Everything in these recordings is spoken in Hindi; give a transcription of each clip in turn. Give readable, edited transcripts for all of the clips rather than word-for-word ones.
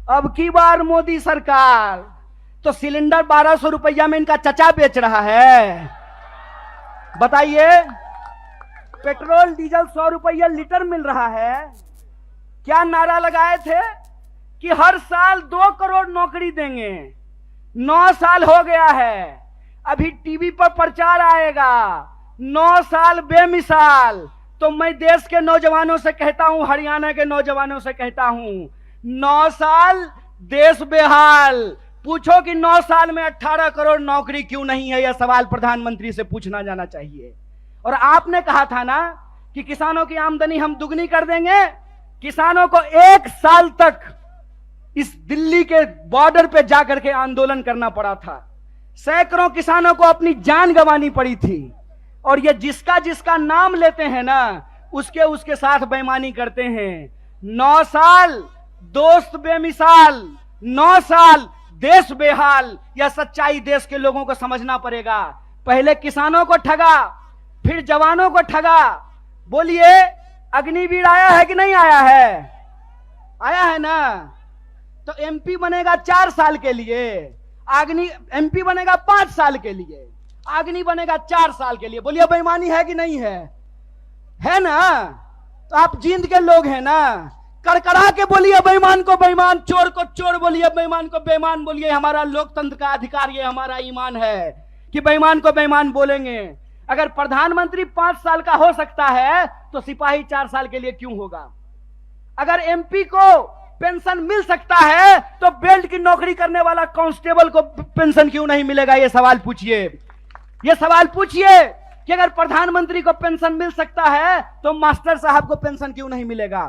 अब की बार मोदी सरकार तो सिलेंडर 1200 रुपया में इनका चचा बेच रहा है। बताइए, पेट्रोल डीजल 100 रुपया लीटर मिल रहा है। क्या नारा लगाए थे कि हर साल 2 करोड़ नौकरी देंगे। 9 साल हो गया है, अभी टीवी पर प्रचार आएगा 9 साल बेमिसाल। तो मैं देश के नौजवानों से कहता हूं, हरियाणा के नौजवानों से कहता हूं, 9 साल देश बेहाल। पूछो कि 9 साल में 18 करोड़ नौकरी क्यों नहीं है, यह सवाल प्रधानमंत्री से पूछना जाना चाहिए। और आपने कहा था ना कि किसानों की आमदनी हम दुगनी कर देंगे। किसानों को 1 साल तक इस दिल्ली के बॉर्डर पे जाकर के आंदोलन करना पड़ा था। सैकड़ों किसानों को अपनी जान गंवानी पड़ी थी। और ये जिसका जिसका नाम लेते हैं ना, उसके साथ बेईमानी करते हैं। 9 साल दोस्त बेमिसाल, 9 साल देश बेहाल। यह सच्चाई देश के लोगों को समझना पड़ेगा। पहले किसानों को ठगा, फिर जवानों को ठगा। बोलिए, अग्निवीर आया है कि नहीं आया है? आया है ना। तो एमपी बनेगा 4 साल के लिए, एमपी बनेगा 5 साल के लिए, अग्नि बनेगा 4 साल के लिए। बोलिए, बेईमानी है कि नहीं है? है ना। तो आप जींद के लोग हैं ना, कड़कड़ा के बोलिए बेईमान को बेईमान, चोर को चोर बोलिए, बेईमान को बेईमान बोलिए। हमारा लोकतंत्र का अधिकार, ये हमारा ईमान है कि बेईमान को बेईमान बोलेंगे। अगर प्रधानमंत्री 5 साल का हो सकता है तो सिपाही 4 साल के लिए क्यों होगा? अगर एमपी को पेंशन मिल सकता है तो बेल्ट की नौकरी करने वाला कांस्टेबल को पेंशन क्यों नहीं मिलेगा? ये सवाल पूछिए। ये सवाल पूछिए कि अगर प्रधानमंत्री को पेंशन मिल सकता है तो मास्टर साहब को पेंशन क्यों नहीं मिलेगा?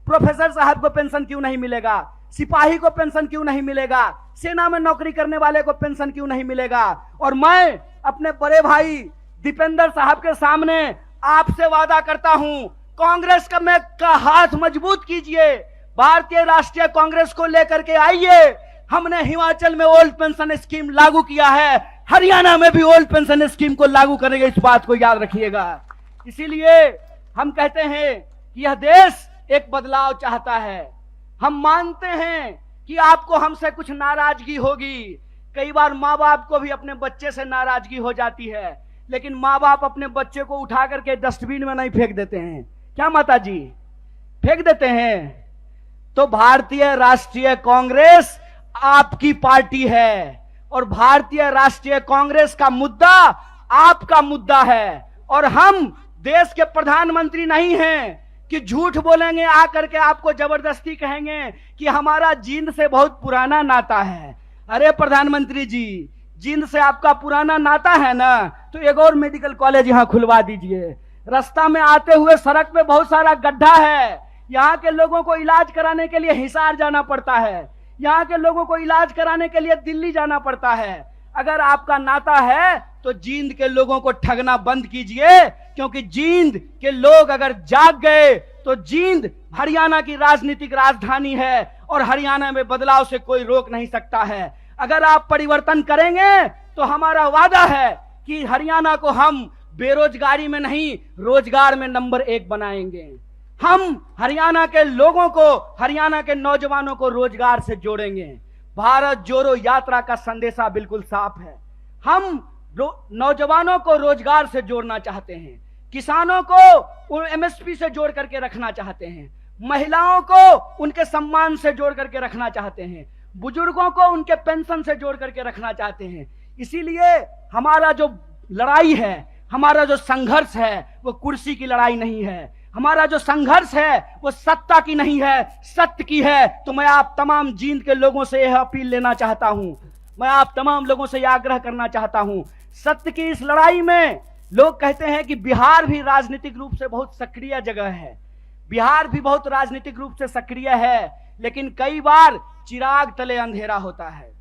प्रोफेसर साहब को पेंशन क्यों नहीं मिलेगा? सिपाही को पेंशन क्यों नहीं मिलेगा? सेना में नौकरी करने वाले को पेंशन क्यों नहीं मिलेगा? और मैं अपने बड़े भाई दीपेंद्र साहब के सामने आपसे वादा करता हूं, कांग्रेस का हाथ मजबूत कीजिए, भारतीय राष्ट्रीय कांग्रेस को लेकर के आइए। हमने हिमाचल में ओल्ड पेंशन स्कीम लागू किया है, हरियाणा में भी ओल्ड पेंशन स्कीम को लागू करेंगे। इस बात को याद रखिएगा। इसीलिए हम कहते हैं कि यह देश एक बदलाव चाहता है। हम मानते हैं कि आपको हमसे कुछ नाराजगी होगी। कई बार माँ बाप को भी अपने बच्चे से नाराजगी हो जाती है, लेकिन माँ बाप अपने बच्चे को उठा करके डस्टबिन में नहीं फेंक देते हैं। क्या माता जी? फेंक देते हैं। तो भारतीय राष्ट्रीय कांग्रेस आपकी पार्टी है और भारतीय राष्ट्रीय कांग्रेस का मुद्दा आपका मुद्दा है। और हम देश के प्रधानमंत्री नहीं हैं कि झूठ बोलेंगे, आकर के आपको जबरदस्ती कहेंगे कि हमारा जींद से बहुत पुराना नाता है। अरे प्रधानमंत्री जी, जींद से आपका पुराना नाता है ना, तो एक और मेडिकल कॉलेज यहां खुलवा दीजिए। रास्ता में आते हुए सड़क पे बहुत सारा गड्ढा है, यहाँ के लोगों को इलाज कराने के लिए हिसार जाना पड़ता है, यहाँ के लोगों को इलाज कराने के लिए दिल्ली जाना पड़ता है। अगर आपका नाता है तो जींद के लोगों को ठगना बंद कीजिए, क्योंकि जींद के लोग अगर जाग गए तो जींद हरियाणा की राजनीतिक राजधानी है और हरियाणा में बदलाव से कोई रोक नहीं सकता है। अगर आप परिवर्तन करेंगे तो हमारा वादा है कि हरियाणा को हम बेरोजगारी में नहीं, रोजगार में नंबर 1 बनाएंगे। हम हरियाणा के लोगों को, हरियाणा के नौजवानों को रोजगार से जोड़ेंगे। भारत जोड़ो यात्रा का संदेशा बिल्कुल साफ है। हम नौजवानों को रोजगार से जोड़ना चाहते हैं, किसानों को एमएसपी से जोड़ करके रखना चाहते हैं, महिलाओं को उनके सम्मान से जोड़ करके रखना चाहते हैं, बुजुर्गों को उनके पेंशन से जोड़ करके रखना चाहते हैं। इसीलिए हमारा जो लड़ाई है, हमारा जो संघर्ष है, वो कुर्सी की लड़ाई नहीं है। हमारा जो संघर्ष है वो सत्ता की नहीं है, सत्य की है। तो मैं आप तमाम जींद के लोगों से यह अपील लेना चाहता हूं, मैं आप तमाम लोगों से यह आग्रह करना चाहता हूं, सत्य की इस लड़ाई में लोग कहते हैं कि बिहार भी राजनीतिक रूप से बहुत सक्रिय जगह है, बिहार भी बहुत राजनीतिक रूप से सक्रिय है, लेकिन कई बार चिराग तले अंधेरा होता है।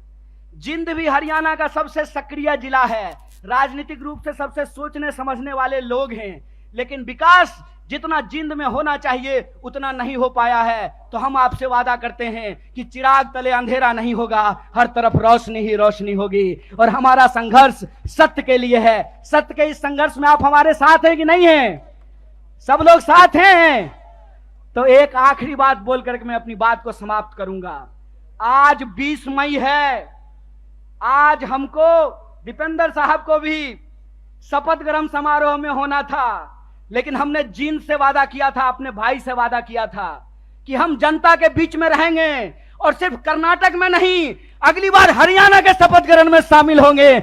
जींद भी हरियाणा का सबसे सक्रिय जिला है, राजनीतिक रूप से सबसे सोचने समझने वाले लोग हैं, लेकिन विकास जितना जींद में होना चाहिए उतना नहीं हो पाया है। तो हम आपसे वादा करते हैं कि चिराग तले अंधेरा नहीं होगा, हर तरफ रोशनी ही रोशनी होगी। और हमारा संघर्ष सत्य के लिए है। सत्य के इस संघर्ष में आप हमारे साथ हैं कि नहीं हैं? सब लोग साथ हैं। तो एक आखिरी बात बोल करके मैं अपनी बात को समाप्त करूंगा। आज 20 मई है, आज हमको दीपेंद्र साहब को भी शपथ ग्रहण समारोह में होना था, लेकिन हमने जींद से वादा किया था, अपने भाई से वादा किया था कि हम जनता के बीच में रहेंगे और सिर्फ कर्नाटक में नहीं, अगली बार हरियाणा के शपथ ग्रहण में शामिल होंगे।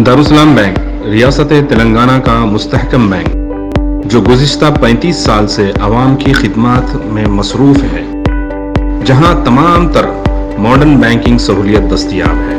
दारुसलाम बैंक रियासत तेलंगाना का मुस्तहकम बैंक, जो गुज़िश्ता 35 साल से आवाम की खिदमत में मसरूफ़ है, जहां तमाम तर मॉडर्न बैंकिंग सहूलियत दस्तयाब है।